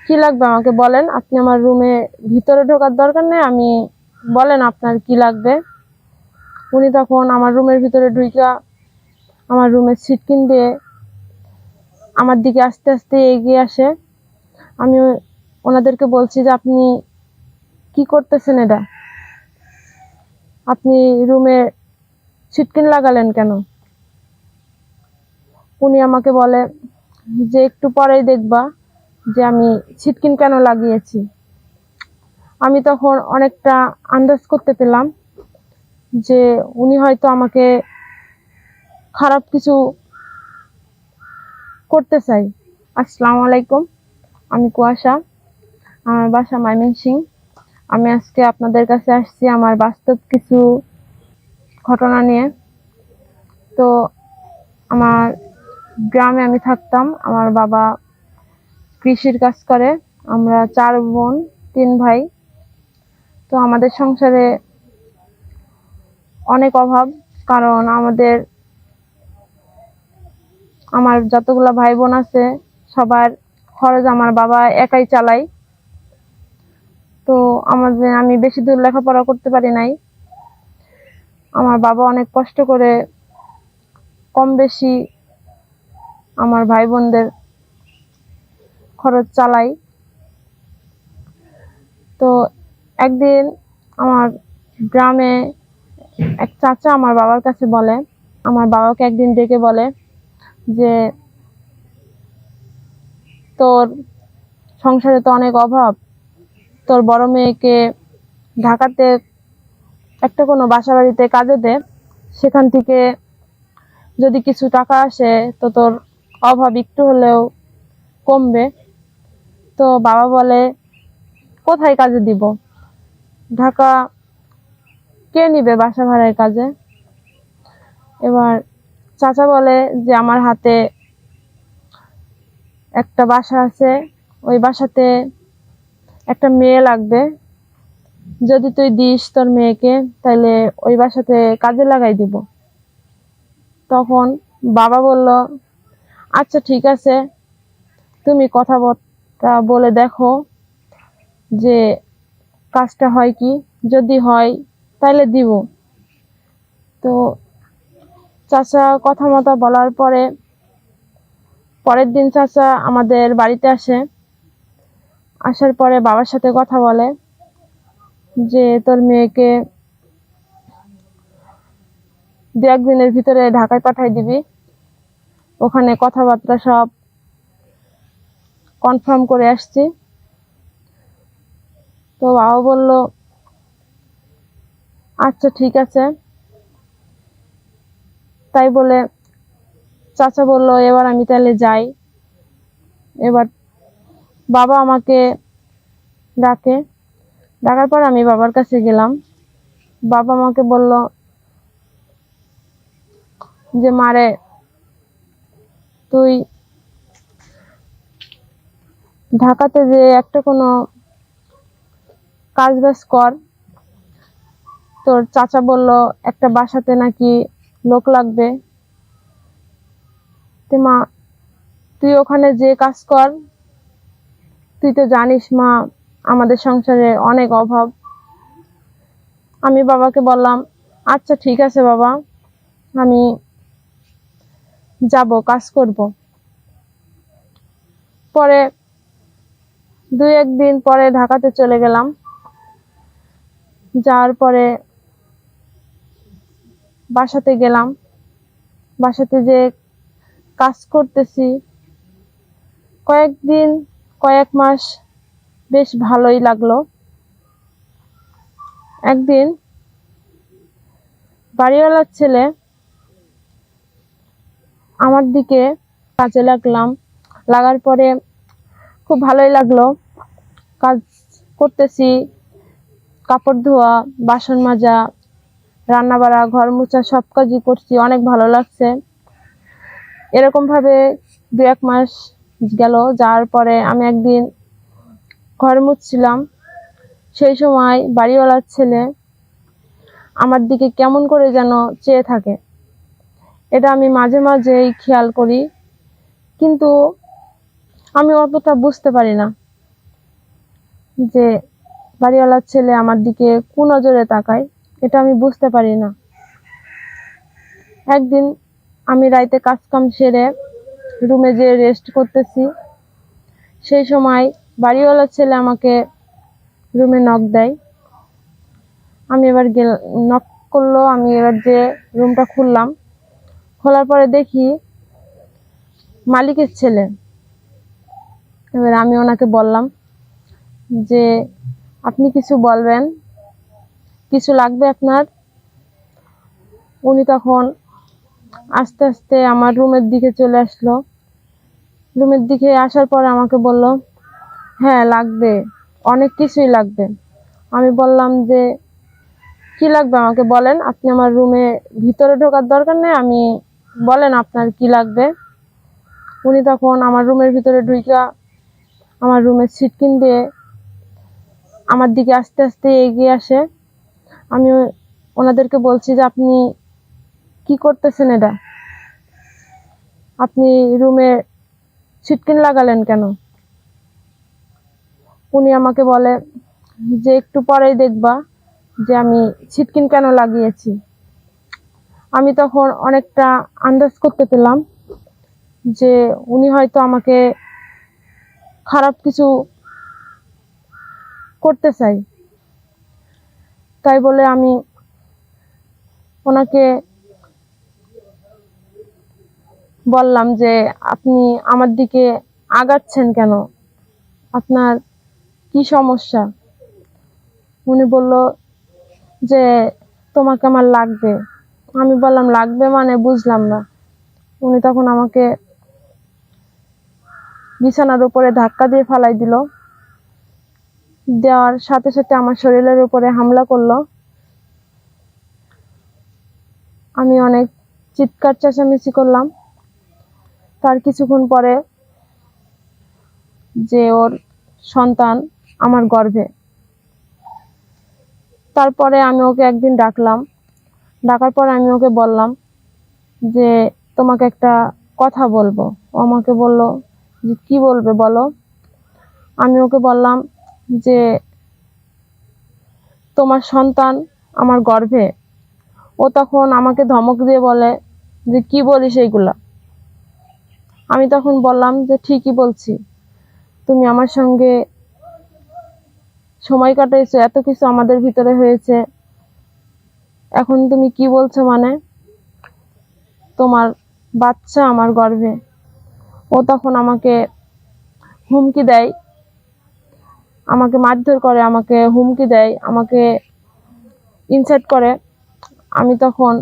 কি লাগবে আমাকে বলেন। আপনি আমার রুমে ভিতরে ঢোকার দরকার নেই, আমি বলেন আপনার কি লাগবে। উনি তখন আমার রুমের ভিতরে ঢুইকা আমার রুমের ছিটকিন দিয়ে আমার দিকে আস্তে আস্তে এগিয়ে আসে। আমি ওনাদেরকে বলছি যে আপনি কি করতেছেন, এটা আপনি রুমে ছিটকিন লাগালেন কেন? উনি আমাকে বলে যে একটু পরেই দেখবা যে আমি ছিটকিন কেন লাগিয়েছি। আমি তখন অনেকটা আন্দাজ করতে পেলাম যে উনি হয়তো আমাকে খারাপ কিছু করতে চাই। আসসালামু আলাইকুম, আমি কুয়াশা, আমার বাসা ময়মনসিংহ। আমি আজকে আপনাদের কাছে আসছি আমার বাস্তব কিছু ঘটনা নিয়ে। তো আমার গ্রামে আমি থাকতাম, আমার বাবা কৃষির কাজ করে। আমরা 4 বোন 3 ভাই। তো আমাদের সংসারে অনেক অভাব, কারণ আমার যতগুলা ভাই বোন আছে সবার খরচ আমার বাবা একাই চালায়। তো আমি বেশি দূর লেখাপড়া করতে পারি নাই। আমার বাবা অনেক কষ্ট করে কম বেশি আমার ভাই বোনদের খরচ চালাই। তো একদিন আমার গ্রামে এক চাচা আমার বাবার কাছে বলে, আমার বাবাকে একদিন ডেকে বলে যে তোর সংসারে তো অনেক অভাব, তোর বড় মেয়েকে ঢাকাতে একটা কোনো বাসা বাড়িতে কাজে দে, সেখান থেকে যদি কিছু টাকা আসে তো তোর অভাব একটু হলেও কমবে। তো বাবা বলে কোথায় কাজে দিব, ঢাকা কে নিবে বাসা ভাড়ার কাজে। এবার চাচা বলে যে আমার হাতে একটা বাসা আছে, ওই বাসাতে একটা মেয়ে লাগবে, যদি তুই দিস তোর মেয়েকে তাহলে ওই বাসাতে কাজে লাগাই দিব। তখন বাবা বলল আচ্ছা ঠিক আছে, তুমি কথাবার্তা বলে দেখো যে কাজটা হয় কি, যদি হয় তাহলে দিব। তো চাচা কথা মতো বলার পরের দিন চাচা আমাদের বাড়িতে আসে। আসার পরে বাবার সাথে কথা বলে যে তোর মেয়েকে 2-1 দিনের ভিতরে ঢাকায় পাঠাই দিবি, ওখানে কথাবার্তা সব কনফার্ম করে আসছি। তো বাবা বলল আচ্ছা ঠিক আছে। তাই বলে চাচা বলল এবার আমি তাহলে যাই। এবার বাবা আমাকে ডাকার পর আমি বাবার কাছে গেলাম। বাবা আমাকে বলল যে মারে, তুই ঢাকাতে যে একটা কোনো কাজ বাজ কর। তোর চাচা বলল একটা বাসাতে নাকি লোক লাগবে, মা তুই ওখানে যে কাজ কর। তুই তো জানিস মা আমাদের সংসারে অনেক অভাব। আমি বাবাকে বললাম আচ্ছা ঠিক আছে বাবা, আমি যাব, কাজ করব। পরে 2-1 দিন পরে ঢাকাতে চলে গেলাম। যাওয়ার পরে বাসাতে গেলাম। বাসাতে যে কাজ করতেছি কয়েক মাস বেশ ভালোই লাগলো। একদিন বাড়িওয়ালার ছেলে আমার দিকে কাজে লাগার পরে খুব ভালোই লাগলো। কাজ করতেছি, কাপড় ধোয়া, বাসন মাজা, রান্না বাড়া, ঘর মোছা সব কাজই করছি, অনেক ভালো লাগছে। এরকম ভাবে 2-1 মাস গেল। যাওয়ার পরে আমি একদিন ঘর মুছছিলাম, সেই সময় বাড়িওয়ালার ছেলে আমার দিকে কেমন করে যেন চেয়ে থাকে। এটা আমি মাঝে মাঝেই খেয়াল করি, কিন্তু আমি অতটা বুঝতে পারি না। যে বাড়িওয়ালার ছেলে আমার দিকে কোন নজরে তাকায়, এটা আমি বুঝতে পারি না। একদিন আমি রাইতে কাজ কাম সেরে রুমে যেয়ে রেস্ট করতেছি, সেই সময় বাড়িওয়ালার ছেলে আমাকে রুমে নক দেয়। আমি এবার নক করলো, আমি এবার যে রুমটা খুললাম, খোলার পরে দেখি মালিকের ছেলে। এবার আমি ওনাকে বললাম যে আপনি কিছু বলবেন, কিছু লাগবে আপনার? উনি তখন আস্তে আস্তে আমার রুমের দিকে চলে আসলো। রুমের দিকে আসার পর আমাকে বলল, হ্যাঁ লাগবে, অনেক কিছুই লাগবে। আমি বললাম যে কি লাগবে আমাকে বলেন, আপনি আমার রুমে ভিতরে ঢোকার দরকার নেই, আমি বলেন আপনার কি লাগবে। উনি তখন আমার রুমের ভিতরে ঢুইকা আমার রুমের ছিটকিন দিয়ে আমার দিকে আস্তে আস্তে এগিয়ে আসে। আমি ওনাদেরকে বলছি যে আপনি কি করতেছেন, এটা আপনি রুমে ছিটকিন লাগালেন কেন? উনি আমাকে বলে যে একটু পরেই দেখবা যে আমি ছিটকিন কেন লাগিয়েছি। আমি তখন অনেকটা আন্দাজ করতে পেলাম যে উনি হয়তো আমাকে খারাপ কিছু করতে চাই। তাই বলে আমি ওনাকে বললাম যে আপনি আমার দিকে আগাচ্ছেন কেন, আপনার কি সমস্যা? উনি বলল যে তোমাকে আমার লাগবে। আমি বললাম লাগবে মানে বুঝলাম না। উনি তখন আমাকে বিছানার উপরে ধাক্কা দিয়ে ফালাই দিল, দেওয়ার সাথে সাথে আমার শরীরের উপরে হামলা করলো। আমি অনেক চিৎকার চেঁচামেচি করলাম। তার কিছুক্ষণ পরে যে ওর সন্তান আমার গর্ভে। তারপরে আমি ওকে একদিন ডাকলাম, ডাকার পর আমি ওকে বললাম যে তোমাকে একটা কথা বলবো। ও আমাকে বলল যে কি বলবে বলো। আমি ওকে বললাম যে তোমার সন্তান আমার গর্ভে। ও তখন আমাকে ধমক দিয়ে বলে যে কি বলিস এইগুলা। আমি তখন বললাম যে ঠিকই বলছি, তুমি আমার সঙ্গে সময় কাটাইছো, এত কিছু আমাদের ভিতরে হয়েছে, এখন তুমি কি বলছো মানে তোমার বাচ্চা আমার গর্ভে। ও তখন আমাকে হুমকি দেয়, আমাকে মারধর করে, আমাকে হুমকি দেয়, আমাকে ইনসাল্ট করে। আমি তখন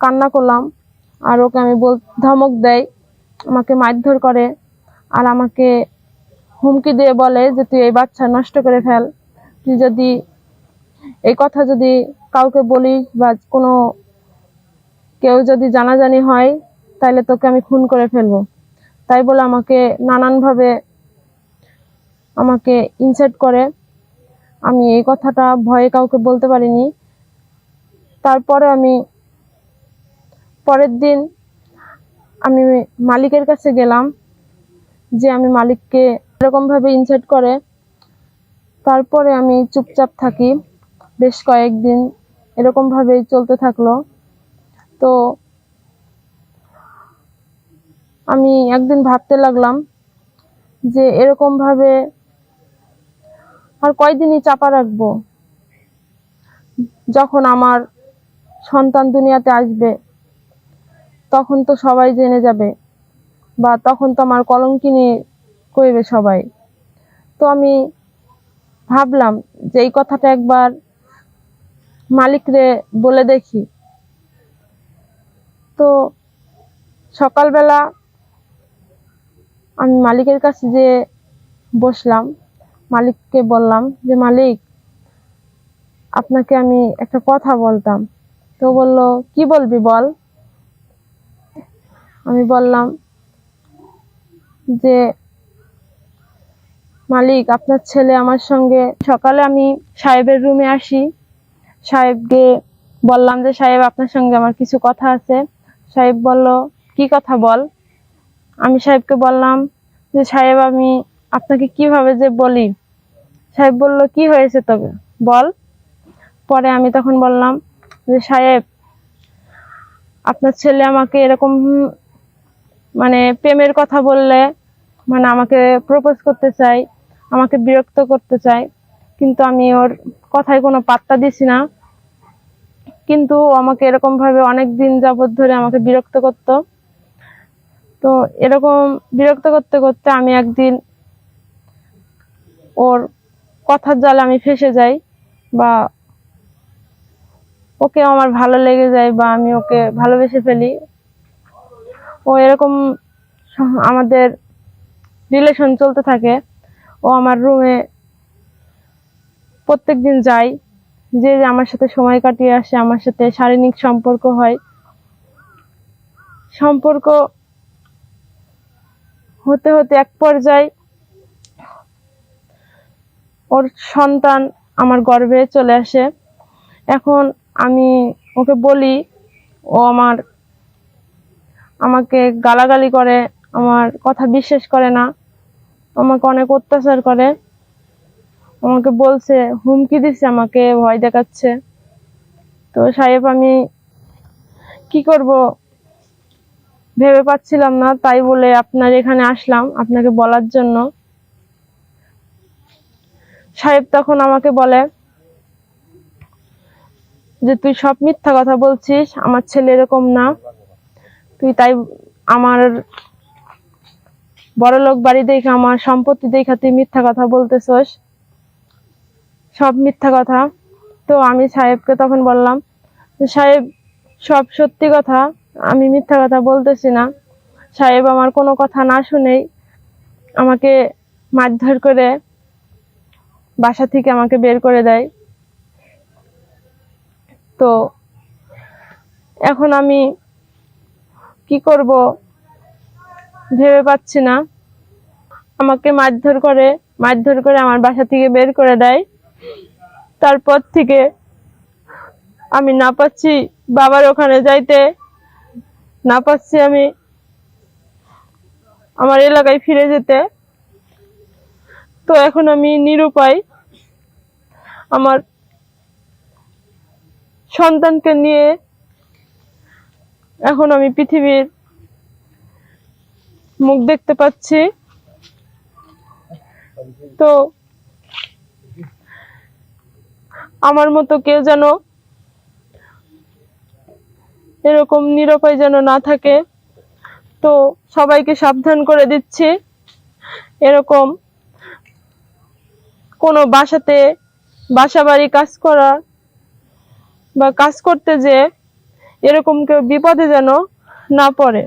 কান্না করলাম, আর ওকে আমি ধমক দেয়, আমাকে মারধর করে, আর আমাকে হুমকি দিয়ে বলে যে তুই এই বাচ্চা নষ্ট করে ফেল, তুই যদি এই কথা যদি কাউকে বলিস বা কোনো কেউ যদি জানাজানি হয় তাহলে তোকে আমি খুন করে ফেলবো। তাই বলে আমাকে নানানভাবে আমাকে ইনসাল্ট করে। আমি এই কথাটা ভয়ে কাউকে বলতে পারিনি। তারপরে আমি পরের দিন আমি মালিকের কাছে গেলাম যে আমি মালিককে এরকম ভাবে ইনসাল্ট করে। তারপরে আমি চুপচাপ থাকি, বেশ কয়েকদিন এরকম ভাবেই চলতে থাকলো। তো আমি একদিন ভাবতে লাগলাম যে এরকম ভাবে আর কয়দিনই চাপা রাখবো, যখন আমার সন্তান দুনিয়াতে আসবে তখন তো সবাই জেনে যাবে, বা তখন তো আমার কলঙ্কিনী কইবে সবাই। তো আমি ভাবলাম যে এই কথাটা একবার মালিকরে বলে দেখি। তো সকালবেলা আমি মালিকের কাছে যে বসলাম, মালিককে বললাম যে মালিক, আপনাকে আমি একটা কথা বলতাম। তো বলল কি বলবি বল। আমি বললাম যে মালিক, আপনার ছেলে আমার সঙ্গে সকালে আমি সাহেবের রুমে আসি, সাহেবকে বললাম যে সাহেব আপনার সঙ্গে আমার কিছু কথা আছে। সাহেব বলল কি কথা বল। আমি সাহেবকে বললাম যে সাহেব, আমি আপনাকে কিভাবে যে বলি, সাহেব বলল, কি হয়েছে তবে বল। পরে আমি তখন বললাম যে, সাহেব, আপনার ছেলে আমাকে এরকম মানে প্রেমের কথা বললে, মানে আমাকে প্রপোজ করতে চাই, আমাকে বিরক্ত করতে চাই, কিন্তু আমি ওর কথায় কোনো পাত্তা দিছি না। কিন্তু ও আমাকে এরকম ভাবে অনেক দিন যাবত ধরে আমাকে বিরক্ত করতো। তো এরকম বিরক্ত করতে করতে আমি একদিন ওর কথার জালে আমি ফেঁসে যাই, বা ওকে আমার ভালো লেগে যায়, বা আমি ওকে ভালোবেসে ফেলি। ও এরকম আমাদের রিলেশন চলতে থাকে। ও আমার রুমে প্রত্যেকদিন যায়, যে আমার সাথে সময় কাটিয়ে আসে, আমার সাথে শারীরিক সম্পর্ক হয়। সম্পর্ক হতে হতে এক পর্যায়ে ওর সন্তান আমার গর্ভে চলে আসে। এখন আমি ওকে বলি, ও আমাকে গালাগালি করে, আমার কথা বিশ্বাস করে না, আমাকে অনেক অত্যাচার করে, আমাকে বলছে, হুমকি দিচ্ছে, আমাকে ভয় দেখাচ্ছে। তো সাহেব, আমি কি করব ভেবে পাচ্ছিলাম না, তাই বলে আপনার এখানে আসলাম আপনাকে বলার জন্য। সাহেব তখন আমাকে বলে যে, তুই সব মিথ্যা কথা বলছিস, আমার ছেলে এরকম না, তুই তাই আমার বড়লোক বাড়ি দেখে, আমার সম্পত্তি দেখে তুই মিথ্যা কথা বলতেছস, সব মিথ্যা কথা। তো আমি সাহেবকে তখন বললাম, সাহেব, সব সত্যি কথা, আমি মিথ্যা কথা বলতেছি না। সাহেব আমার কোনো কথা না শুনেই আমাকে মারধর করে বাসা থেকে আমাকে বের করে দেয়। তো এখন আমি কি করব ভেবে পাচ্ছি না। আমাকে মারধর করে আমার বাসা থেকে বের করে দেয়। তারপর থেকে আমি না পাচ্ছি বাবার ওখানে যাইতে, না পাচ্ছি আমি আমার এলাকায় ফিরে যেতে। তো এখন আমি নিরুপায়, আমার সন্তানকে নিয়ে এখন আমি পৃথিবীর মুখ দেখতে পাচ্ছি। তো আমার মতো কেউ যেন এরকম নিরুপায় যেন না থাকে। তো সবাইকে সাবধান করে দিচ্ছি, এরকম কোনো বাসা বাড়ি কাজ করা বা কাজ করতে যে এরকম কেউ বিপদে যেন না পড়ে।